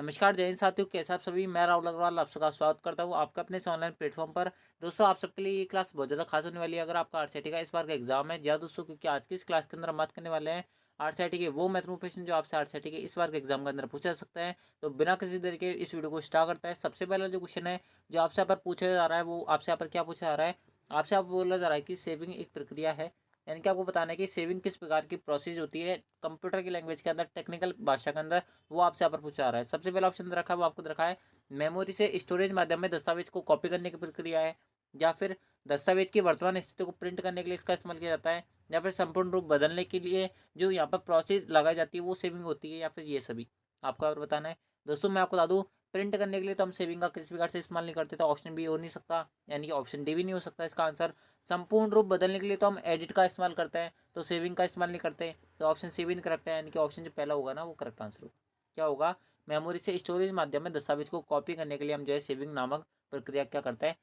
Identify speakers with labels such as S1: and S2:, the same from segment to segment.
S1: नमस्कार जय हिंद साथियों, कैसे आप सभी। मैं राहुल अग्रवाल आप सबका स्वागत करता हूं आपका अपने इस ऑनलाइन प्लेटफॉर्म पर। दोस्तों, आप सबके लिए ये क्लास बहुत ज़्यादा खास होने वाली है। अगर आपका आरसीटी का इस बार का एग्जाम है, जी हाँ दोस्तों, क्योंकि आज की इस क्लास के अंदर हम बात करने वाले हैं आरसीटी के वो महत्वपूर्ण क्वेश्चन जो आपसे आरसीटी के इस बार के एग्जाम के अंदर पूछा जा सकता है। तो बिना किसी देर के इस वीडियो को स्टार्ट करता है। सबसे पहला जो क्वेश्चन है जो आपसे यहाँ पर पूछा जा रहा है, वो आपसे यहाँ पर क्या पूछा जा रहा है। आपसे आप बोला जा रहा है कि सेविंग एक प्रक्रिया है, यानी कि आपको बताना है कि सेविंग किस प्रकार की प्रोसेस होती है कंप्यूटर की लैंग्वेज के अंदर, टेक्निकल भाषा के अंदर। वो आपसे यहाँ पर पूछा जा रहा है। सबसे पहला ऑप्शन रखा है, वो आपको रखा है मेमोरी से स्टोरेज माध्यम में दस्तावेज को कॉपी करने की प्रक्रिया है, या फिर दस्तावेज की वर्तमान स्थिति को प्रिंट करने के लिए इसका इस्तेमाल किया जाता है, या फिर संपूर्ण रूप बदलने के लिए जो यहाँ पर प्रोसेस लगाई जाती है वो सेविंग होती है, या फिर ये सभी आपको और बताना है। दोस्तों, मैं आपको बता दूँ, प्रिंट करने के लिए तो हम सेविंग का किसी प्रकार से इस्तेमाल नहीं करते, तो ऑप्शन बी हो नहीं सकता, यानी कि ऑप्शन डी भी नहीं हो सकता इसका आंसर। संपूर्ण रूप बदलने के लिए तो हम एडिट का इस्तेमाल करते हैं, तो सेविंग का इस्तेमाल नहीं करते, तो ऑप्शन सी भी करेक्ट है, यानी कि ऑप्शन जो पहला होगा ना वो करेक्ट आंसर होगा। क्या होगा, मेमोरी से स्टोरेज माध्यम में दस्तावेज को कॉपी करने के लिए हम जो है सेविंग नामक प्रक्रिया क्या करते हैं,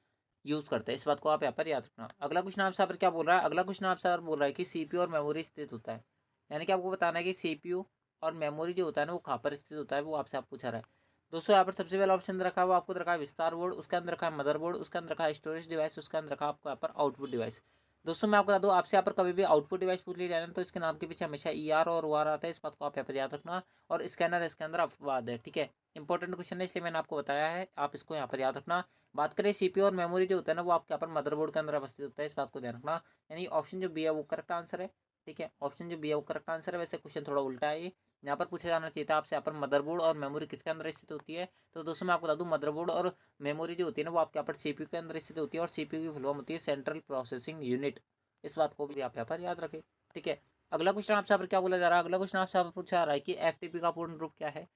S1: यूज करते हैं। इस बात को आप यहाँ पर याद रखना। अगला क्वेश्चन आपसे यहाँ पर क्या बोल रहा है, अगला क्वेश्चन आपसे यहाँ पर बोल रहा है कि सीपीयू और मेमोरी स्थित होता है, यानी कि आपको बताना है कि सीपीयू और मेमोरी जो होता है ना वो कहाँ पर स्थित होता है, वो आपसे आप पूछा रहा है। दोस्तों, यहाँ पर सबसे पहला ऑप्शन रखा है वो आपको रखा है विस्तार बोर्ड, उसके अंदर रखा है मदरबोर्ड, उसके अंदर रखा है स्टोरेज डिवाइस, उसके अंदर रखा है आपको यहाँ पर आउटपुट डिवाइस। दोस्तों, मैं आपको बता दूं, आपसे यहाँ पर कभी भी आउटपुट डिवाइस पूछ लिया जाए ना, तो इसके नाम के पीछे हमेशा ई आर और ओ आर आता है। इस बात को आप यहाँ पर याद रखना। और स्कैनर इसके अंदर अपवाद है, ठीक है। इंपॉर्टेंट क्वेश्चन है, इसलिए मैंने आपको बताया है, आप इसको यहाँ पर याद रखना। बात करें सीपीयू और मेमोरी जो होता है ना, वो आपके यहाँ पर मदरबोर्ड के अंदर अवस्थित होता है। इस बात को ध्यान रखना, यानी ऑप्शन जो बी है वो करेक्ट आंसर है, ठीक है। ऑप्शन जो बी है वो करेक्ट आंसर है। वैसे क्वेश्चन थोड़ा उल्टा है ये, यहाँ पर पूछा जाना चाहिए था आपसे यहाँ पर मदरबोर्ड और मेमोरी किसके अंदर स्थित होती है। तो दोस्तों, मैं आपको बता दूं, मदरबोर्ड और मेमोरी जो होती है ना वो आपके यहाँ पर सीपीयू के अंदर स्थित होती है, और सीपीयू की फुल फॉर्म होती है सेंट्रल प्रोसेसिंग यूनिट। इस बात को भी आप यहाँ पर याद रखें, ठीक है। अगला क्वेश्चन आपसे यहाँ पर क्या बोला जा रहा है, अगला क्वेश्चन आपसे यहाँ पर पूछा जा रहा है कि एफटीपी का पूर्ण रूप क्या है।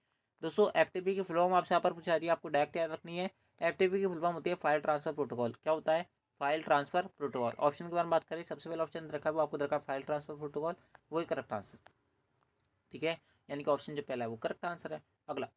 S1: दोस्तों, एफटीपी की फुल फॉर्म आपसे यहाँ पर पूछा रही है, आपको डायरेक्ट याद रखनी है। एफटीपी की फुल फॉर्म होती है फाइल ट्रांसफर प्रोटोकॉल। क्या होता है, फाइल ट्रांसफर प्रोटोकॉल। ऑप्शन के बारे में बात करें, सबसे पहला ऑप्शन रखा है वो आपको रखा है फाइल ट्रांसफर प्रोटोकॉल, वही करेक्ट आंसर, ठीक है। यानी कि ऑप्शन जो पहला है वो करेक्ट आंसर है। अगला,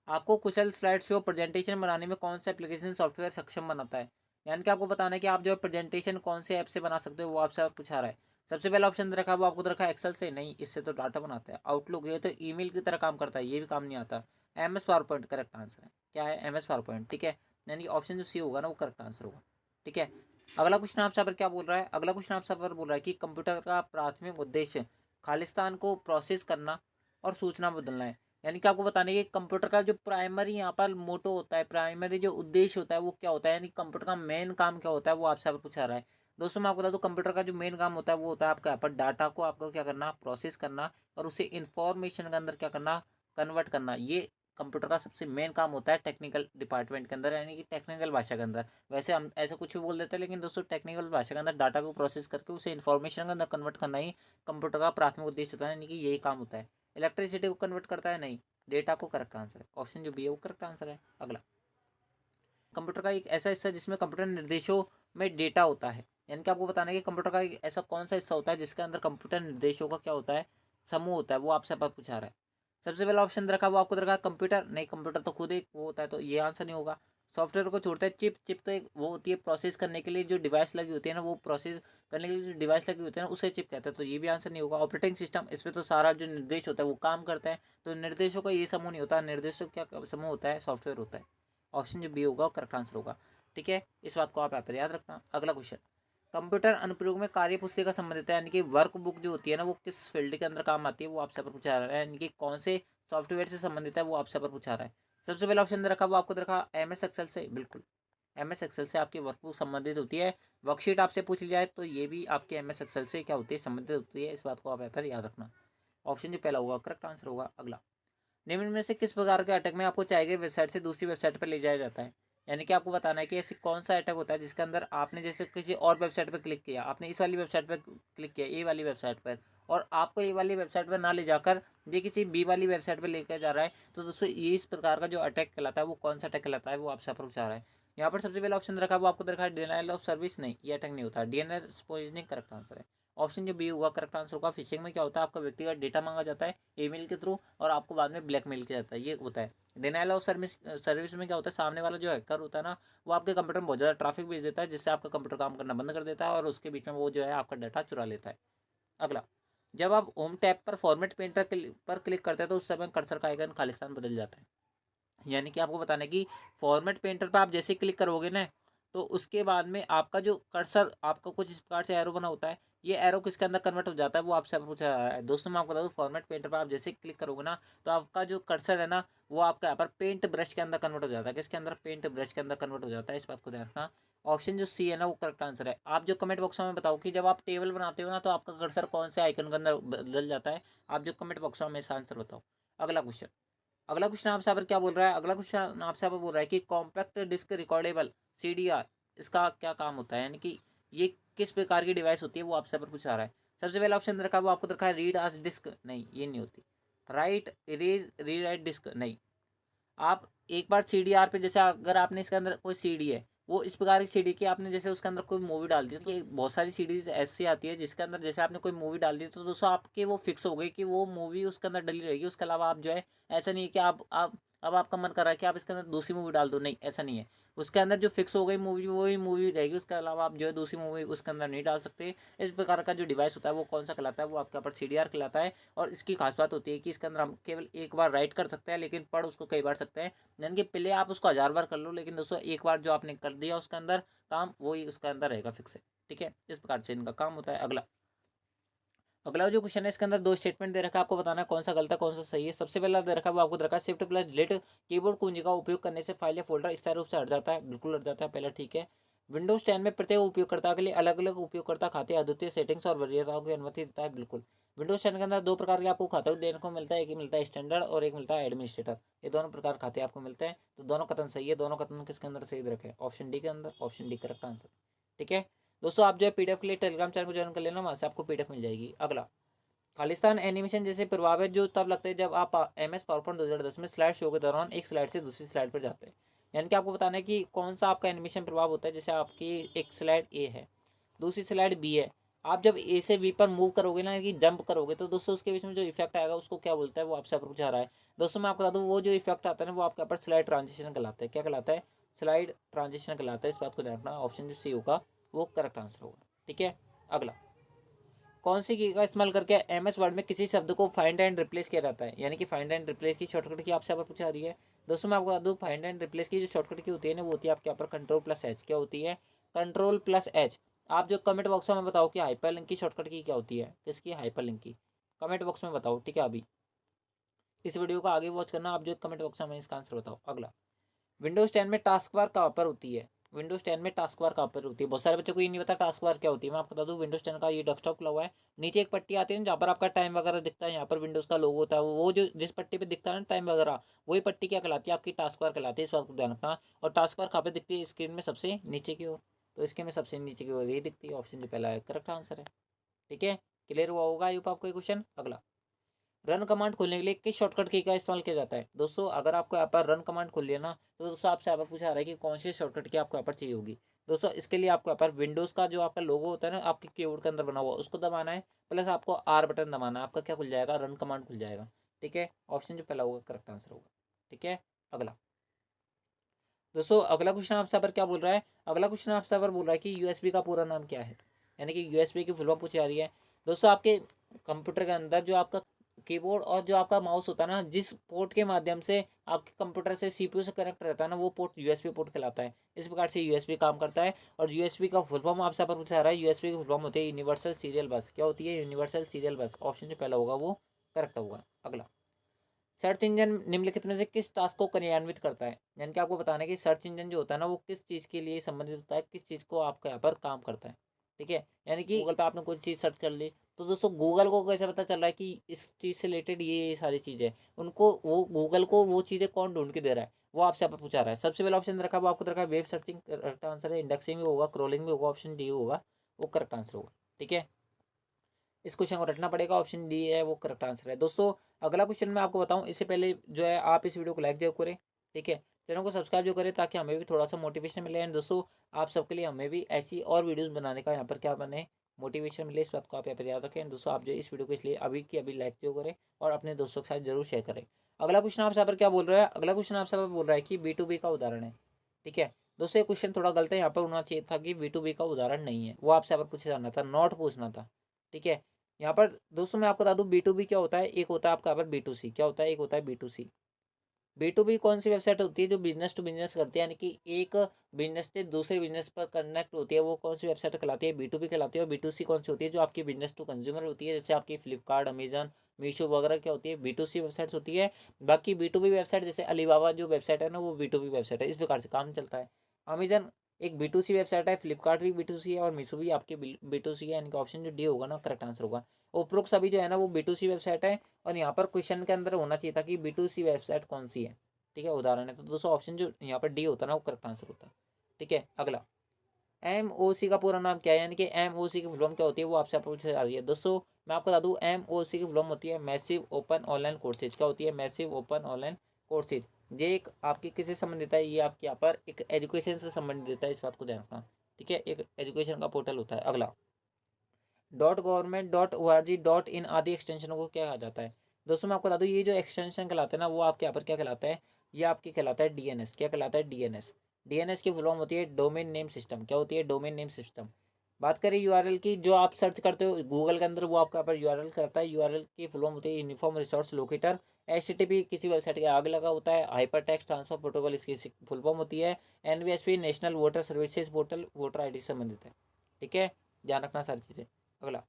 S1: आपको कुशल स्लाइड शो प्रेजेंटेशन बनाने में कौन सा एप्लीकेशन सॉफ्टवेयर सक्षम बनाता है, यानी कि आपको बताना है कि आप जो है प्रेजेंटेशन कौन से ऐप से बना सकते हो, वो आपसे पूछा रहा है। सबसे पहला ऑप्शन रखा है वो आपको रखा है एक्सेल से, नहीं, इससे तो डाटा बनाता है। आउटलुक, ये तो ईमेल की तरह काम करता है, ये भी काम नहीं आता। M S PowerPoint correct answer है, क्या है, एम एस पावर पॉइंट, ठीक है। यानी कि ऑप्शन जो सी होगा ना वो करेक्ट आंसर होगा, ठीक है। अगला क्वेश्चन आपसे पर क्या बोल रहा है, अगला क्वेश्चन आपसे पर बोल रहा है कि कंप्यूटर का प्राथमिक उद्देश्य खालिस्तान को प्रोसेस करना और सूचना बदलना है। यानी कि आपको बताने कि कंप्यूटर का जो प्राइमरी यहाँ पर मोटो होता है, प्राइमरी जो उद्देश्य होता है वो क्या होता है, यानी कंप्यूटर का मेन काम क्या होता है, वो आपसे पूछा रहा है। दोस्तों, मैं आपको बता दूं, कंप्यूटर का जो मेन काम होता है वो होता है आपका यहाँ पर डाटा को आपको क्या करना, प्रोसेस करना, और उसे इंफॉर्मेशन के अंदर क्या करना, कन्वर्ट करना। ये कंप्यूटर का सबसे मेन काम होता है टेक्निकल डिपार्टमेंट के अंदर, यानी कि टेक्निकल भाषा के अंदर। वैसे हम ऐसे कुछ भी बोल देते हैं, लेकिन दोस्तों टेक्निकल भाषा के अंदर डाटा को प्रोसेस करके उसे इन्फॉर्मेशन के अंदर कन्वर्ट करना ही कंप्यूटर का प्राथमिक उद्देश्य होता है, यानी कि यही काम होता है। इलेक्ट्रिसिटी को कन्वर्ट करता है, नहीं, डेटा को करेक्ट आंसर है। ऑप्शन जो बी है वो करेक्ट आंसर है। अगला, कंप्यूटर का एक ऐसा हिस्सा जिसमें कंप्यूटर निर्देशों में डेटा होता है, यानी कि आपको बताना है कि कंप्यूटर का एक ऐसा कौन सा हिस्सा होता है जिसके अंदर कंप्यूटर निर्देशों का क्या होता है, समूह होता है, वो आपसे पूछा रहा है। सबसे पहला ऑप्शन रखा वो आपको रखा कंप्यूटर, नहीं, कंप्यूटर तो खुद एक वो होता है, तो ये आंसर नहीं होगा। सॉफ्टवेयर को छोड़ता है चिप, चिप तो एक वो होती है प्रोसेस करने के लिए जो डिवाइस लगी होती है ना, वो प्रोसेस करने के लिए जो डिवाइस लगी होती है ना उसे चिप कहते हैं, तो ये भी आंसर नहीं होगा। ऑपरेटिंग सिस्टम, इसमें तो सारा जो निर्देश होता है वो काम करता है, तो निर्देशों का ये समूह नहीं होता, निर्देशों क्या समूह होता है, सॉफ्टवेयर होता है। ऑप्शन जो बी होगा करेक्ट आंसर होगा, ठीक है। इस बात को आप यहाँ पर याद रखना। अगला क्वेश्चन, कंप्यूटर अनुप्रयोग में कार्य पुस्तिका संबंधित है, यानी कि वर्क बुक जो होती है ना वो किस फील्ड के अंदर काम आती है, वो आपसे पर पूछा रहा है, यानी कि कौन से सॉफ्टवेयर से संबंधित है, वो आपसे पर पूछा रहा है। सबसे पहला ऑप्शन रखा वो आपको रखा एम एस एक्सेल से, बिल्कुल, एम एस एक्सेल से आपकी वर्कबुक संबंधित होती है। वर्कशीट आपसे पूछ ली जाए तो ये भी आपके एम एस एक्सेल से क्या होती है, संबंधित होती है। इस बात को आप यहाँ पर याद रखना। ऑप्शन जो पहला होगा करेक्ट आंसर होगा। अगला, निम्न में से किस प्रकार के अटैक में आपको चाहिए गई वेबसाइट से दूसरी वेबसाइट पर ले जाया जाता है, यानी कि आपको बताना है कि ऐसी कौन सा अटैक होता है जिसके अंदर आपने जैसे किसी और वेबसाइट पर क्लिक किया, आपने इस वाली वेबसाइट पर क्लिक किया, ए वाली वेबसाइट पर, और आपको ए वाली वेबसाइट पर ना ले जाकर ये किसी बी वाली वेबसाइट पर लेकर जा रहा है, तो दोस्तों ये इस प्रकार का जो अटैक कहलाता है वो कौन सा अटैक कहलाता है, वो आपसे पूछ रहा है। यहाँ पर सबसे पहला ऑप्शन रखा वो आपको रखा है डिनाइल ऑफ सर्विस, नहीं, ये अटैक नहीं होता। डीएनएस पोइजनिंग करेक्ट आंसर है। ऑप्शन जो बी होगा करेक्ट आंसर होगा। फिशिंग में क्या होता है, आपका व्यक्तिगत डेटा मांगा जाता है ईमेल के थ्रू, और आपको बाद में ब्लैकमेल किया जाता है, ये होता है। डिनाइल ऑफ सर्विस, सर्विस में क्या होता है, सामने वाला जो हैकर होता है ना वो आपके कंप्यूटर में बहुत ज़्यादा ट्रैफिक भेज देता है, जिससे आपका कंप्यूटर काम करना बंद कर देता है, और उसके बीच में वो जो है आपका डाटा चुरा लेता है। अगला, जब आप होम टैब पर फॉर्मेट पेंटर पर क्लिक करते हैं तो उस समय कर्सर का आइकन खालिस्तान बदल जाता है। यानी कि आपको बताना है कि फॉर्मेट पेंटर पे आप जैसे क्लिक करोगे ना, तो उसके बाद में आपका जो कर्सर आपका कुछ इस प्रकार से एरो बना होता है, ये एरो किसके अंदर कन्वर्ट हो जाता है वो आपसे पूछा जा रहा है। दोस्तों मैं आपको बता दूं, फॉर्मेट पेंटर पर आप जैसे क्लिक करोगे ना, तो आपका जो कर्सर है ना, वो आपका यहाँ पर पेंट ब्रश के अंदर कन्वर्ट हो जाता है। किसके अंदर? पेंट ब्रश के अंदर कन्वर्ट हो जाता है। इस बात को ध्यान रखना। ऑप्शन जो सी है ना, वो करेक्ट आंसर है। आप जो कमेंट बॉक्स में बताओ कि जब आप टेबल बनाते हो ना, तो आपका कर्सर कौन से आइकन के अंदर बदल जाता है? आप जो कमेंट बॉक्स में हमें इसका आंसर बताओ। अगला क्वेश्चन। अगला क्वेश्चन आपसे यहाँ पर क्या बोल रहा है? अगला क्वेश्चन आपसे यहाँ पर बोल रहा है कि कॉम्पैक्ट डिस्क रिकॉर्डेबल सीडीआर, इसका क्या काम होता है? यानी कि ये किस प्रकार की डिवाइस होती है, वो आपसे यहाँ पर पूछ आ रहा है। सबसे पहला ऑप्शन दे रखा है, वो आपको दे रखा है रीड एज डिस्क, नहीं ये नहीं होती। राइट इरेज रीराइट डिस्क, नहीं। आप एक बार सीडीआर पे, जैसे अगर आपने इसके अंदर कोई सीडी है, वो इस प्रकार की सीडी की आपने जैसे उसके अंदर कोई मूवी डाल दी, तो बहुत सारी सीडीज ऐसी आती है जिसके अंदर जैसे आपने कोई मूवी डाल दी, तो दोस्तों आपके वो फिक्स हो गई कि वो मूवी उसके अंदर डली रहेगी। उसके अलावा आप जो है, ऐसा नहीं है कि आप अब आपका मन कर रहा है कि आप इसके अंदर दूसरी मूवी डाल दो, नहीं ऐसा नहीं है। उसके अंदर जो फिक्स हो गई मूवी, वही मूवी रहेगी। उसके अलावा आप जो है दूसरी मूवी उसके अंदर नहीं डाल सकते। इस प्रकार का जो डिवाइस होता है वो कौन सा कहलाता है? वो आपके ऊपर सीडीआर कहलाता है। और इसकी खास बात होती है कि इसके अंदर हम केवल एक बार राइट कर सकते हैं, लेकिन पढ़ उसको कई बार सकते हैं। यानी कि पहले आप उसको 1000 बार कर लो, लेकिन दोस्तों एक बार जो आपने कर दिया उसके अंदर काम, वही उसके अंदर रहेगा फिक्स है। ठीक है, इस प्रकार से इनका काम होता है। अगला अगला जो क्वेश्चन है, इसके अंदर दो स्टेटमेंट दे रखा है, आपको बताना है कौन सा गलत है कौन सा सही है। सबसे पहला दे रखा है, वो आपको दे रखा है शिफ्ट प्लस डिलीट कीबोर्ड कुंजी का उपयोग करने से फाइल या फोल्डर स्थायी रूप से हट जाता है। बिल्कुल हट जाता है, पहला ठीक है। विंडोज 10 में प्रत्येक उपयोगकर्ता के लिए अलग अलग उपयोगकर्ता खाते अद्वितीय सेटिंग्स और वरीयताओं की अनुमति देता है। बिल्कुल। विंडोज 10 के अंदर दो प्रकार के आपको खाते देखने को मिलता है, एक मिलता है स्टैंडर्ड और एक मिलता है एडमिनिस्ट्रेटर। ये दोनों प्रकार खाते आपको मिलते हैं। तो दोनों कथन सही है। दोनों कथन किसके अंदर सही दे रखे हैं? ऑप्शन डी के अंदर। Option D correct answer. ठीक है दोस्तों, आप जो है पीडीएफ के लिए टेलीग्राम चैनल को ज्वाइन कर लेना, वहां से आपको पीडीएफ मिल जाएगी। अगला, खालिस्तान एनिमेशन जैसे प्रभावित जो तब लगते हैं जब आप MS पावरपॉइंट 2010 में स्लाइड शो के दौरान एक स्लाइड से दूसरी स्लाइड पर जाते हैं। यानी कि आपको बताना है कि कौन सा आपका एनिमेशन प्रभाव होता है। जैसे आपकी एक स्लाइड ए है, दूसरी स्लाइड बी है। आप जब ए से बी पर मूव करोगे ना, कि जंप करोगे, तो दोस्तों उसके बीच में जो इफेक्ट आएगा उसको क्या बोलता है? वो आपसे पूछा रहा है। दोस्तों मैं आपको बता दूं, वो जो इफेक्ट आता है ना, वो आपके ऊपर स्लाइड ट्रांजिशन कहलाता है। क्या कहलाता है? स्लाइड ट्रांजिशन कहलाता है। इस बात को ध्यान रखना। ऑप्शन जो सी होगा वो करेक्ट आंसर होगा। ठीक है, अगला, कौन सी की का इस्तेमाल करके MS वर्ड में किसी शब्द को फाइंड एंड रिप्लेस किया जाता है? यानी कि फाइंड एंड रिप्लेस की शॉर्टकट की आपसे यहाँ पर पूछा रही है। दोस्तों मैं आपको बता दूं, फाइंड एंड रिप्लेस की जो शॉर्टकट की होती है ना, वो होती है आपके यहाँ पर कंट्रोल+H। क्या होती है? कंट्रोल+H। आप जो कमेंट बॉक्स में बताओ कि हाइपरलिंक की शॉर्टकट की क्या होती है? किसकी? हाइपरलिंक की। कमेंट बॉक्स में बताओ। ठीक है, अभी इस वीडियो को आगे वॉच करना। आप जो कमेंट बॉक्स में हमें इसका आंसर बताओ। अगला, विंडोज 10 में टास्क बार कहाँ पर होती है? विंडोज 10 में टास्क बार कहाँ पर होती है? बहुत सारे बच्चों को ये नहीं पता टास्क बार क्या होती है। मैं आपको बता दूं, विंडोज 10 का ये डेस्कटॉप खुला हुआ है, नीचे एक पट्टी आती है ना, जहाँ पर आपका टाइम वगैरह दिखता है। यहाँ पर विंडोज का लोगो होता है, वो जो जिस पट्टी पे दिखता है ना टाइम वगैरह, वही पट्टी क्या कहलाती है? आपकी टास्क बार कहलाती है। इस बात को ध्यान रखना। और टास्क बार कहाँ पे दिखती है? स्क्रीन में सबसे नीचे की ओर। तो इसके में सबसे नीचे की ओर ये दिखती है। ऑप्शन जो पहला है करेक्ट आंसर है। ठीक है, क्लियर हुआ होगा आई होप आपको ये क्वेश्चन। अगला, रन कमांड खोलने के लिए किस शॉर्टकट की का इस्तेमाल किया जाता है? दोस्तों अगर आपको यहाँ पर रन कमांड खोल लिया ना, तो दोस्तों आपसे यहाँ पर पूछा रहा है कि कौन सी शॉर्टकट की आपको यहाँ पर चाहिए होगी। दोस्तों इसके लिए आपको यहाँ पर विंडोज का जो आपका लोगो होता है ना, आपके कीबोर्ड के अंदर बना हुआ, उसको दबाना है। प्लस आपको R बटन दबाना है। आपका क्या खुल जाएगा? रन कमांड खुल जाएगा। ठीक है, ऑप्शन जो पहला होगा करेक्ट आंसर होगा। ठीक है, अगला, दोस्तों अगला क्वेश्चन आपसे यहाँ पर क्या बोल रहा है? अगला क्वेश्चन आपसे यहाँ पर बोल रहा है कि USB का पूरा नाम क्या है? यानी कि USB की फुल फॉर्म पूछी जा रही है। दोस्तों आपके कंप्यूटर के अंदर जो आपका कीबोर्ड और जो आपका माउस होता है ना, जिस पोर्ट के माध्यम से आपके कंप्यूटर से CPU से कनेक्ट रहता है ना, वो पोर्ट USB पोर्ट कहलाता है। इस प्रकार से USB काम करता है। और USB का फुल फॉर्म आपसे यहाँ पर पूछा जा रहा है। USB की फुल फॉर्म होती है यूनिवर्सल सीरियल बस। क्या होती है? यूनिवर्सल सीरियल बस। ऑप्शन जो पहला होगा वो करेक्ट होगा। अगला, सर्च इंजन निम्नलिखित में से किस टास्क को क्रियान्वित करता है? यानी कि आपको बताना है कि सर्च इंजन जो होता है ना, वो किस चीज़ के लिए संबंधित होता है, किस चीज़ को आपका यहाँ पर काम करता है। ठीक है, यानी कि गूगल पे आपने कोई चीज़ सर्च कर ली, तो दोस्तों गूगल को कैसे पता चल रहा है कि इस चीज़ से रिलेटेड ये सारी चीज़ें, उनको वो गूगल को वो चीज़ें कौन ढूंढ के दे रहा है, वो आपसे यहाँ पर पूछा रहा है। सबसे पहला ऑप्शन रखा है, वो आपको रखा है वेब सर्चिंग, करेक्ट आंसर है। इंडेक्सिंग भी होगा, क्रोलिंग भी होगा, ऑप्शन डी होगा वो करेक्ट आंसर होगा। ठीक है, इस क्वेश्चन को रटना पड़ेगा। ऑप्शन डी है वो करेक्ट आंसर है। दोस्तों अगला क्वेश्चन मैं आपको बताऊं, इससे पहले जो है आप इस वीडियो को लाइक जरूर करें। ठीक है, चैनल को सब्सक्राइब जो करें, ताकि हमें भी थोड़ा सा मोटिवेशन मिले। एंड दोस्तों आप सबके लिए हमें भी ऐसी और वीडियोस बनाने का यहाँ पर क्या बने, मोटिवेशन मिले। इस बात को आप यहाँ पर याद रखें। दोस्तों आप जो इस वीडियो को इसलिए अभी की अभी लाइक जो करें और अपने दोस्तों के साथ जरूर शेयर करें। अगला क्वेश्चन आपसे यहाँ पर क्या बोल रहा है? अगला क्वेश्चन आपसे यहाँ पर बोल रहा है कि B2B का उदाहरण है। ठीक है दोस्तों, ये क्वेश्चन थोड़ा गलत है। यहाँ पर होना चाहिए था कि B2B का उदाहरण नहीं है, वो आपसे यहाँ पर पूछा जाना था, नॉट पूछना था। ठीक है, यहाँ पर दोस्तों मैं आपको बता दूं B2B क्या होता है। एक होता है आपका यहाँ पर B2C। क्या होता है? एक होता है B2C। B2B कौन सी वेबसाइट होती है जो बिजनेस टू बिजनेस करती है, यानी कि एक बिजनेस से दूसरे बिजनेस पर कनेक्ट होती है, वो कौन सी वेबसाइट कहलाती है? B2B कहलाती है। और B2C कौन सी होती है? जो आपकी बिजनेस टू कंज्यूमर होती है, जैसे आपकी फ्लिपकार्ट, अमेजन, मीशो वगैरह क्या होती है? B2C वेबसाइट्स होती है। बाकी B2B वेबसाइट जैसे अलीबाबा जो वेबसाइट है ना, वो B2B वेबसाइट है। इस प्रकार से काम चलता है। अमेजन एक B2C वेबसाइट है, फ्लिपकार्ट भी B2C है और मीशो भी आपकी B2C है, यानी कि ऑप्शन जो डी होगा ना करेक्ट आंसर होगा। उपरोक्त सभी जो है ना वो B2C वेबसाइट है। और यहाँ पर क्वेश्चन के अंदर होना चाहिए था कि B2C वेबसाइट कौन सी है, ठीक है, उदाहरण है। तो दोस्तों ऑप्शन जो यहाँ पर डी होता है ना वो करेक्ट आंसर होता है। ठीक है, अगला MOC का पूरा नाम क्या है, यानी कि MOC की फुल फॉर्म क्या होती है, वो आपसे पूछा जा रही है। दोस्तों मैं आपको बता दूं MOC की फुल फॉर्म होती है मैसिव ओपन ऑनलाइन कोर्सेज। क्या होती है? Massive open online courses. ये एक आपकी किससे संबंधित है? ये आपके यहाँ पर एक एजुकेशन से संबंधित है, इस बात को ध्यान रखना। ठीक है, एक एजुकेशन का पोर्टल होता है। अगला .government.org.in आदि एक्सटेंशन को क्या कहा जाता है? दोस्तों मैं आपको बता दूं ये जो एक्सटेंशन कहलाते हैं ना वो आपके यहाँ पर क्या कहलाता है? ये आपकी कहलाता है DNS। क्या कहलाता है? DNS। DNS की फुल फॉर्म होती है डोमेन नेम सिस्टम। क्या होती है? Domain name system. बात करें यूआरएल की, जो आप सर्च करते हो गूगल के अंदर वो आपका यहाँ पर यूआरएल करता है। यूआरएल की फुल फॉर्म होती है यूनिफॉर्म रिसोर्स लोकेटर। HTTP किसी वेबसाइट के आगे लगा होता है। हाइपर टेक्स्ट ट्रांसफर प्रोटोकॉल इसकी फुल फॉर्म होती है। NVSP national voter services portal voter ID से संबंधित है। ठीक है, ध्यान रखना सारी चीज़ें। अगला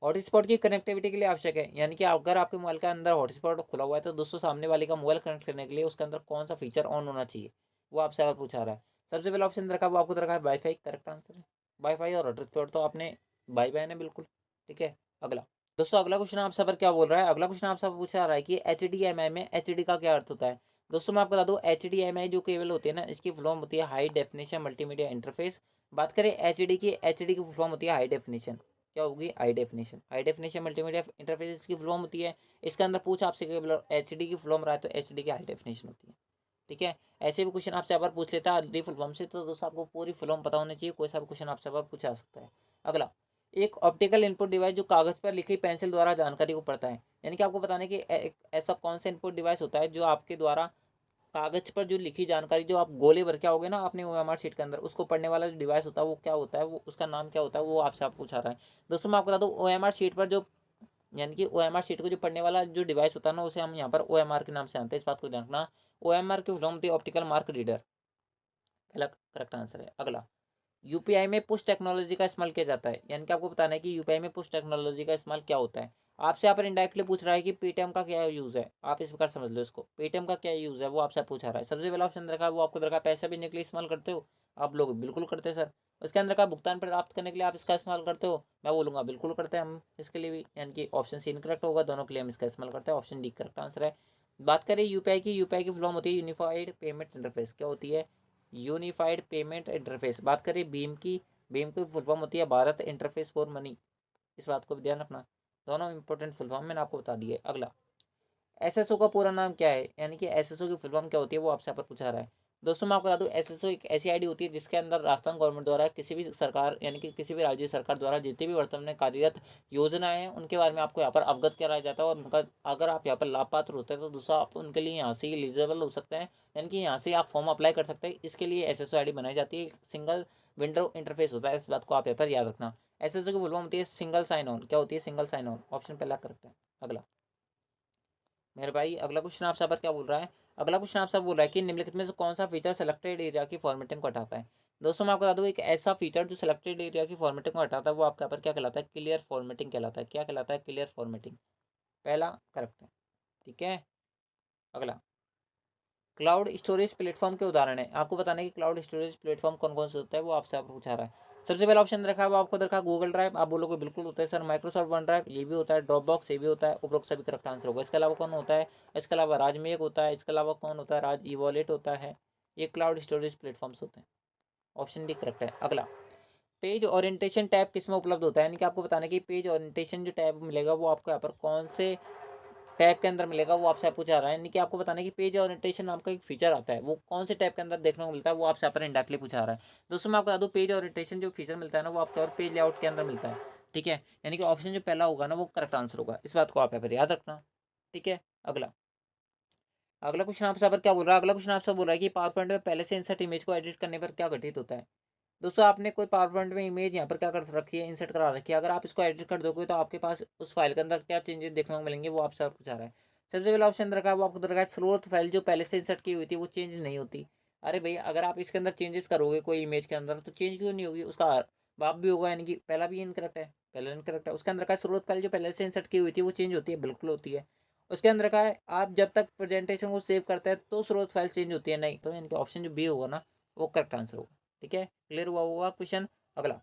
S1: हॉटस्पॉट की कनेक्टिविटी के लिए आवश्यक है, यानी कि अगर आपके मोबाइल के अंदर हॉटस्पॉट खुला हुआ है तो दोस्तों सामने वाले का मोबाइल कनेक्ट करने के लिए उसके अंदर कौन सा फीचर ऑन होना चाहिए, वो आपसे अगर पूछा रहा है। सबसे पहला ऑप्शन रखा वो आपको रखा है वाईफाई। करेक्ट आंसर है वाईफाई। और हॉटस्पॉट तो आपने बाई बाय है बिल्कुल। ठीक है, अगला दोस्तों अगला क्वेश्चन आपसे पर क्या बोल रहा है? अगला क्वेश्चन आपसे पूछा रहा है कि HDMI में HD का क्या अर्थ होता है। दोस्तों मैं आपको बता दूं HDMI जो केबल होती है ना इसकी फुल फॉर्म होती है हाई डेफिनेशन मल्टीमीडिया इंटरफेस। बात करें HD की फुल फॉर्म होती है हाई डेफिनेशन। क्या होगी? High definition. High definition multimedia interface की फुल फॉर्म होती है। इसके अंदर पूछ आपसे केवल HD की फुल फॉर्म रहा है तो HD की हाई डेफिनेशन होती है। ठीक है, ऐसे भी क्वेश्चन आपसे अगर पूछ लेता है आधी फुल फॉर्म से तो दोस्तों आपको पूरी फुल फॉर्म पता होनी चाहिए, कोई सा भी क्वेश्चन आपसे अगर पूछा सकता है। अगला एक ऑप्टिकल इनपुट डिवाइस जो कागज पर लिखी पेंसिल द्वारा जानकारी को पढ़ता है, यानी कि आपको बताने कि एक ऐसा कौन सा इनपुट डिवाइस होता है जो आपके द्वारा कागज पर जो लिखी जानकारी जो आप गोले भर के आओगे ना अपने OMR शीट के अंदर उसको पढ़ने वाला जो डिवाइस होता है वो क्या होता है, वो उसका नाम क्या होता है, वो आपसे आप पूछा रहा है। दोस्तों मैं आपको बता दूं OMR शीट पर जो यानी कि OMR शीट को जो पढ़ने वाला जो डिवाइस होता है ना उसे हम यहाँ पर OMR के नाम से जानते हैं, इस बात को ध्यान रखना। OMR की फुल फॉर्म होती है ऑप्टिकल मार्क रीडर। पहला करेक्ट आंसर है। अगला यूपीआई में पुश टेक्नोलॉजी का इस्तेमाल किया जाता है, यानी कि आपको बताना है कि यूपीआई में पुश टेक्नोलॉजी का इस्तेमाल क्या होता है। आपसे यहाँ पर इंडायरेक्टली पूछ रहा है कि पेटीएम का क्या यूज़ है, आप इस प्रकार समझ लो इसको। पेटीएम का क्या यूज़ है वो आपसे पूछा रहा है। सबसे पहला ऑप्शन रखा है वो आपको रखा है पैसा भेजने के लिए इस्तेमाल करते हो, आप लोग बिल्कुल करते हैं सर। उसके अंदर का भुगतान प्राप्त करने के लिए आप इसका इस्तेमाल करते हो, मैं बोलूँगा बिल्कुल करते हैं हम इसके लिए भी, यानी कि ऑप्शन सी इनकरेक्ट होगा, दोनों के लिए हम इसका इस्तेमाल करते हैं। ऑप्शन डी करेक्ट आंसर है। बात करें यूपीआई की फुल फॉर्म होती है यूनिफाइड पेमेंट इंटरफेस। क्या होती है? Unified payment interface. बात करें भीम की फुल फॉर्म होती है भारत इंटरफेस फॉर मनी। इस बात को भी ध्यान रखना, दोनों इंपॉर्टेंट फुल फॉर्म मैंने आपको बता दी है। अगला एसएसओ का पूरा नाम क्या है, यानी कि एसएसओ की फुल फॉर्म क्या होती है वो आपसे पर पूछा रहा है। दोस्तों मैं आपको बता दूं एसएसओ एक ऐसी आईडी होती है जिसके अंदर राजस्थान गवर्नमेंट द्वारा किसी भी सरकार यानी कि किसी भी राज्य सरकार द्वारा जितनी भी वर्तमान में कार्यरत योजनाएं हैं उनके बारे में आपको यहाँ पर अवगत कराया जाता है। और उनका अगर आप यहाँ पर लाभ पात्र होते हैं तो दूसरा आप उनके लिए यहाँ से एलिजिबल हो सकते हैं, यानी कि यहाँ से आप फॉर्म अप्लाई कर सकते हैं। इसके लिए एसएसओ आईडी बनाई जाती है, सिंगल विंडो इंटरफेस होता है, इस बात को आप यहाँ पर याद रखना। एसएसओ की फुल फॉर्म होती है सिंगल साइन ऑन। क्या होती है? Single sign on. ऑप्शन पहला करेक्ट है। अगला मेरे भाई अगला क्वेश्चन आपसे पर क्या बोल रहा है? अगला क्वेश्चन आपसे बोल रहा है कि निम्नलिखित में से कौन सा फीचर सेलेक्टेड एरिया की फॉर्मेटिंग को हटाता है। दोस्तों मैं आपको बता दूं एक ऐसा फीचर जो सेलेक्टेड एरिया की फॉर्मेटिंग को हटाता है वो आपके यहाँ पर क्या कहलाता है? क्लियर फॉर्मेटिंग कहलाता है। क्या कहलाता है? Clear formatting. पहला करेक्ट है। ठीक है, अगला क्लाउड स्टोरेज प्लेटफॉर्म के उदाहरण है, आपको बताने कि क्लाउड स्टोरेज प्लेटफॉर्म कौन कौन से होता है वो आपसे आप पूछा रहा है। सबसे पहला ऑप्शन रखा है वो आपको रखा है गूगल ड्राइव। आप बोलोगे बिल्कुल होता है सर। माइक्रोसॉफ्ट वन ड्राइव ये भी होता है, ड्रॉप बॉक्स ये भी होता है। उपरोक्त सभी करेक्ट आंसर होगा। इसके अलावा कौन होता है? इसके अलावा राजमेघ होता है। इसके अलावा कौन होता है? राज ई वॉलेट होता है। ये क्लाउड स्टोरेज प्लेटफॉर्म्स होते हैं। ऑप्शन डी करेक्ट है। अगला पेज ओरिएंटेशन टैब किस में उपलब्ध होता है, यानी कि आपको बताना कि पेज ओरिएंटेशन जो टैब मिलेगा वो आपको यहाँ पर कौन से टैब के अंदर मिलेगा वो आपसे पूछा रहा है। यानी कि आपको बताना है कि पेज ओरिएंटेशन नाम का एक फीचर आता है वो कौन से टैब के अंदर देखने को मिलता है वो आपसे यहाँ पर इंडायरेक्टली पूछा रहा है। दोस्तों मैं आपको बता दूं पेज ओरिएंटेशन जो फीचर मिलता है ना वो आपको पेज लेआउट के अंदर मिलता है। ठीक है, यानी कि ऑप्शन जो पहला होगा ना वो करेक्ट आंसर होगा, इस बात को आप यहाँ पर याद रखना। ठीक है, अगला अगला क्वेश्चन आपसे पर क्या बोल रहा है? अगला क्वेश्चन आपसे बोल रहा है कि पावर पॉइंट में पहले से इंसर्ट इमेज को एडिट करने पर क्या घटित होता है। दोस्तों आपने कोई पावर पॉइंट में इमेज यहाँ पर क्या कर रखी है? इंसर्ट करा रखी है। अगर आप इसको एडिट कर दोगे तो आपके पास उस फाइल के अंदर क्या चेंजेस देखने को मिलेंगे वो आपसे पूछा रहा है। सबसे पहला ऑप्शन रखा है वो आपको दे रखा है स्रोत फाइल जो पहले से इंसर्ट की हुई थी वो चेंज नहीं होती। अरे भैया अगर आप इसके अंदर चेंजेस करोगे कोई इमेज के अंदर तो चेंज क्यों नहीं होगी, उसका बाप भी होगा, यानी कि पहला भी इनकरेक्ट है, पहला इनकरेक्ट है। उसके अंदर का स्रोत फाइल जो पहले से इंसर्ट की हुई थी वो चेंज होती है, बिल्कुल होती है। उसके अंदर का है आप जब तक प्रेजेंटेशन को सेव करते हैं तो स्रोत फाइल चेंज होती है, नहीं तो यानी कि ऑप्शन जो बी होगा ना वो करेक्ट आंसर होगा। ठीक है, क्लियर हुआ होगा क्वेश्चन। अगला,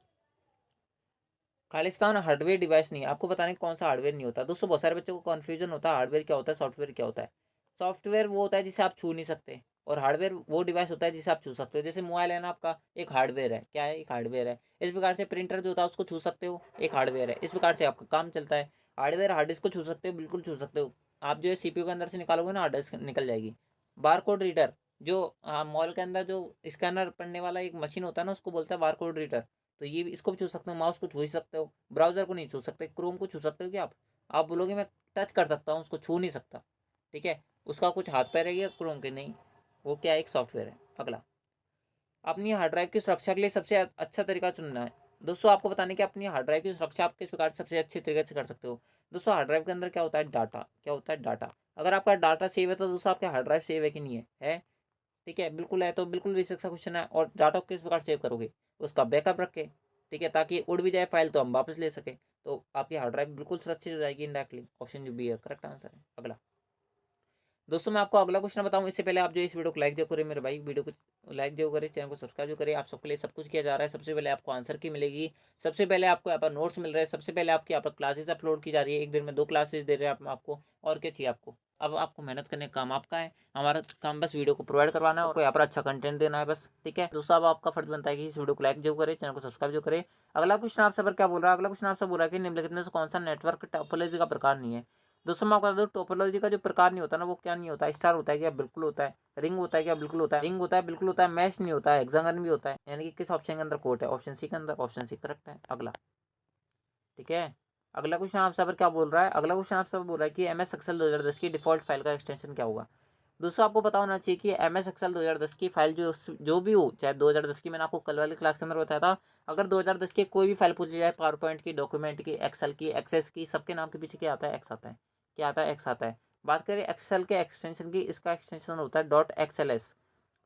S1: खालिस्तान हार्डवेयर डिवाइस नहीं है, आपको बताने कौन सा हार्डवेयर नहीं होता। दोस्तों बहुत सारे बच्चों को कन्फ्यूजन होता है हार्डवेयर क्या होता है, सॉफ्टवेयर क्या होता है। सॉफ्टवेयर वो होता है जिसे आप छू नहीं सकते, और हार्डवेयर वो डिवाइस होता है जिसे आप छू सकते हो। जैसे मोबाइल है ना आपका, एक हार्डवेयर है, क्या है, एक हार्डवेयर है। इस प्रकार से प्रिंटर जो होता है उसको छू सकते हो, एक हार्डवेयर है। इस प्रकार से आपका काम चलता है। हार्डवेयर हार्ड डिस्क को छू सकते हो, बिल्कुल छू सकते हो। आप जो है सीपीयू के अंदर से निकालोगे ना हार्ड डिस्क निकल जाएगी। बार कोड रीडर जो मॉल के अंदर जो स्कैनर पढ़ने वाला एक मशीन होता है ना उसको बोलता है बार कोड रीडर। तो ये भी इसको भी छू सकते हो, माउस को छू ही सकते हो, ब्राउजर को नहीं छू सकते। क्रोम को छू सकते हो क्या आप बोलोगे मैं टच कर सकता हूँ, उसको छू नहीं सकता। ठीक है, उसका कुछ हाथ पैर है या क्रोम के, नहीं, वो क्या एक सॉफ्टवेयर है। अगला, अपनी हार्ड ड्राइव की सुरक्षा के लिए सबसे अच्छा तरीका चुनना है। दोस्तों आपको बताने कि अपनी हार्ड ड्राइव की सुरक्षा आप किस प्रकार से सबसे अच्छे तरीके से कर सकते हो। दोस्तों हार्ड ड्राइव के अंदर क्या होता है, डाटा, क्या होता है, डाटा। अगर आपका डाटा सेव है तो दोस्तों आपका हार्ड ड्राइव सेव है कि नहीं है? ठीक है, बिल्कुल है, तो बिल्कुल बेसिक सा क्वेश्चन है। और डाटा को किस प्रकार सेव करोगे, उसका बैकअप रख के, ठीक है, ताकि उड़ भी जाए फाइल तो हम वापस ले सके। तो आपकी हार्ड ड्राइव बिल्कुल सुरक्षित हो जाएगी इनडायरेक्टली। ऑप्शन जो बी है करेक्ट आंसर है। अगला, दोस्तों मैं आपको अगला क्वेश्चन बताऊं इससे पहले आप जो इस वीडियो को लाइक जो करें मेरे भाई, वीडियो को लाइक जो करें, चैनल को सब्सक्राइब जो करें। आप सबके लिए सब कुछ किया जा रहा है। सबसे पहले आपको आंसर की मिलेगी, सबसे पहले आपको यहाँ पर नोट्स मिल रहे हैं, सबसे पहले आपकी यहाँ पर क्लासेस अपलोड की जा रही है। एक दिन में 2 क्लासेस दे रहे हैं आपको, और क्या चाहिए आपको। अब आपको मेहनत करने का काम आपका है, हमारा काम बस वीडियो को प्रोवाइड करवाना है, आपको यहाँ पर अच्छा कंटेंट देना है बस। ठीक है दोस्तों, अब आपका फर्ज बनता है कि इस वीडियो को लाइक जो करें, चैनल को सब्सक्राइब जो करें। अगला क्वेश्चन आपसे पर क्या बोल रहा है, अगला क्वेश्चन आपसे बोल रहा है कि निम्नलिखित में से कौन सा नेटवर्क टोपोलॉजी का प्रकार नहीं है। दोस्तों मैं आपको बता दूं टोपोलॉजी का जो प्रकार नहीं होता ना वो क्या नहीं होता, स्टार होता है क्या, बिल्कुल होता है। रिंग होता है क्या, बिल्कुल होता है। रिंग होता है, बिल्कुल होता है। मैश नहीं होता है, हेक्सागन भी होता है। यानी कि किस ऑप्शन के अंदर कोट है, ऑप्शन सी के अंदर, ऑप्शन सी करेक्ट है। अगला, ठीक है, अगला क्वेश्चन आपसे पर क्या बोल रहा है, अगला क्वेश्चन आपसे बोल रहा है कि एम एस एक्सेल 2010 की डिफॉल्ट फाइल का एक्सटेंशन क्या होगा। दोस्तों आपको पता होना चाहिए कि एम एस एक्सेल 2010 की फाइल जो भी हो, चाहे 2010 की, मैंने आपको कल वाली क्लास के अंदर बताया था। अगर 2010 की कोई भी फाइल पूछी जाए, पावर पॉइंट की, डॉक्यूमेंट की, एक्सेल की, एक्सेस की, सबके नाम के पीछे क्या आता है, एक्स आता है। क्या आता है, एक्स आता है। बात करें एक्सेल के एक्सटेंशन की, इसका एक्सटेंशन होता है डॉट एक्सएल एस।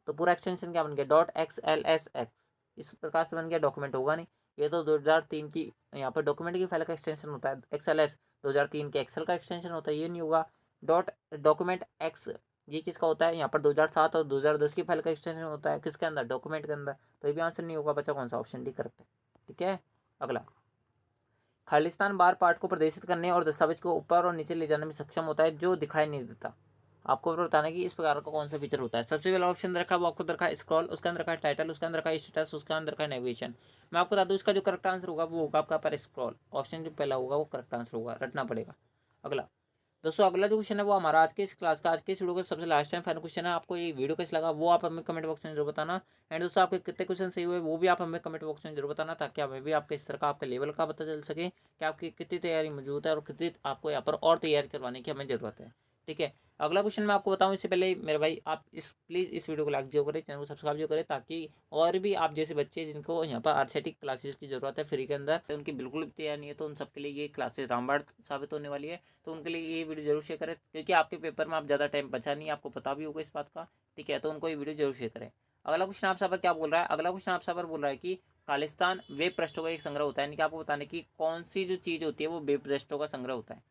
S1: तो पूरा एक्सटेंशन क्या बन गया, dot x L S x. इस प्रकार से बन गया, डॉक्यूमेंट होगा नहीं। ये तो 2003 की यहाँ पर डॉक्यूमेंट की फाइल का एक्सटेंशन होता है, एक्स एल एस 2003 के एक्सेल का एक्सटेंशन होता है, ये नहीं होगा। डॉट डॉक्यूमेंट एक्स, ये किसका होता है, यहाँ पर 2007 और 2010 की फाइल का एक्सटेंशन होता है, किसके अंदर, डॉक्यूमेंट के अंदर। तो ये भी आंसर नहीं होगा, बचा कौन सा, ऑप्शन डी करेक्ट है। ठीक है, अगला, खालिस्तान बार पार्ट को प्रदर्शित करने और दस्तावेज को ऊपर और नीचे ले जाने में सक्षम होता है जो दिखाई नहीं देता। आपको बताना है कि इस प्रकार का कौन सा फीचर होता है। सबसे पहला ऑप्शन रखा है वो आपको रखा है स्क्रॉल, उसके अंदर रखा है टाइटल, उसके अंदर रखा है स्टेटस, उसके अंदर रखा है नेविगेशन। मैं आपको बता दूं इसका जो करेक्ट आंसर होगा वो होगा आपका पर स्क्रॉल। ऑप्शन जो पहला होगा वो करेक्ट आंसर होगा, रटना पड़ेगा। अगला, दोस्तों अगला जो क्वेश्चन है वो हमारा आज के इस क्लास का, आज के इस वीडियो का सबसे लास्ट टाइम फाइनल क्वेश्चन है। आपको ये वीडियो कैसा लगा वो आप हमें कमेंट बॉक्स में जरूर बताना। एंड दोस्तों आपके कितने क्वेश्चन सही हुए वो भी आप हमें कमेंट बॉक्स में जरूर बताना, ताकि हमें भी आपके इस तरह का आपके लेवल का पता चल सके कि आपकी कितनी तैयारी मौजूद है और कितनी आपको यहाँ पर और तैयारी करवाने की हमें ज़रूरत है। ठीक है, अगला क्वेश्चन मैं आपको बताऊं इससे पहले मेरे भाई आप इस प्लीज़ इस वीडियो को लाइक जो करें, चैनल को सब्सक्राइब जो करें, ताकि और भी आप जैसे बच्चे जिनको यहाँ पर आर्थेटिक क्लासेस की ज़रूरत है फ्री के अंदर, तो उनकी बिल्कुल भी तैयार नहीं है, तो उन सबके लिए ये क्लासेस रामबाण साबित होने वाली है। तो उनके लिए ये वीडियो जरूर शेयर करें, क्योंकि आपके पेपर में आप ज़्यादा टाइम बचा नहीं, आपको पता भी होगा इस बात का। ठीक है, तो उनको ये वीडियो जरूर शेयर करें। अगला क्वेश्चन आपसे पर क्या बोल रहा है, अगला क्वेश्चन आपसे पर बोल रहा है कि खालिस्तान वेब पृष्ठों का एक संग्रह होता है, यानी कि आपको बताने की कौन सी जो चीज़ होती है वो वेब पृष्ठों का संग्रह होता है।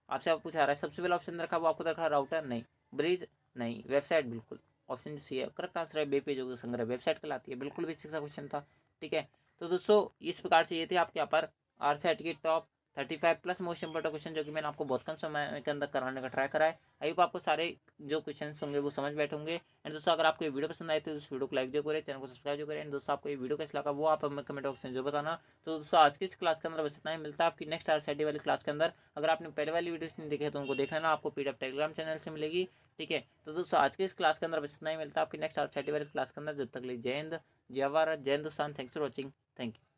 S1: आपसे आप पूछा रहा है, सबसे पहला ऑप्शन रखा वो आपको रखा राउटर, नहीं। ब्रिज, नहीं। वेबसाइट, बिल्कुल। ऑप्शन सी है करेक्ट आंसर है, वेब पेजों का संग्रह वेबसाइट कहलाती है, बिल्कुल बेसिक सा क्वेश्चन था। ठीक है, तो दोस्तों इस प्रकार से ये थे आपके यहाँ पर आरसेट की top 35 plus most important question, जो कि मैंने आपको बहुत कम समय के अंदर कराने का ट्राई करा है। आई होप आपको सारे जो क्वेश्चन होंगे वो समझ बैठे होंगे। एंड दोस्तों अगर आपको ये वीडियो पसंद आए तो इस वीडियो को लाइक जो करें, चैनल को सब्सक्राइब जो करें। एंड दोस्तों आपको ये वीडियो कैसा लगा वो आप हमें कमेंट बॉक्स में जो बताना। तो दोस्तों आज की इस क्लास के अंदर बस इतना ही, मिलता है आपकी नेक्स्ट आरसेटी वाली क्लास के अंदर। अगर आपने पहले वाली वीडियोस नहीं देखे तो उनको देख लेना, आपको पीडीएफ टेलीग्राम चैनल से मिलेगी। ठीक है, तो दोस्तों आज की इस क्लास के अंदर बस इतना ही, मिलता है आपकी नेक्स्ट आरसेटी वाली क्लास के अंदर। जब तक लिए जय हिंद, जय भारत, जय Hindustan. Thanks for watching, thank you.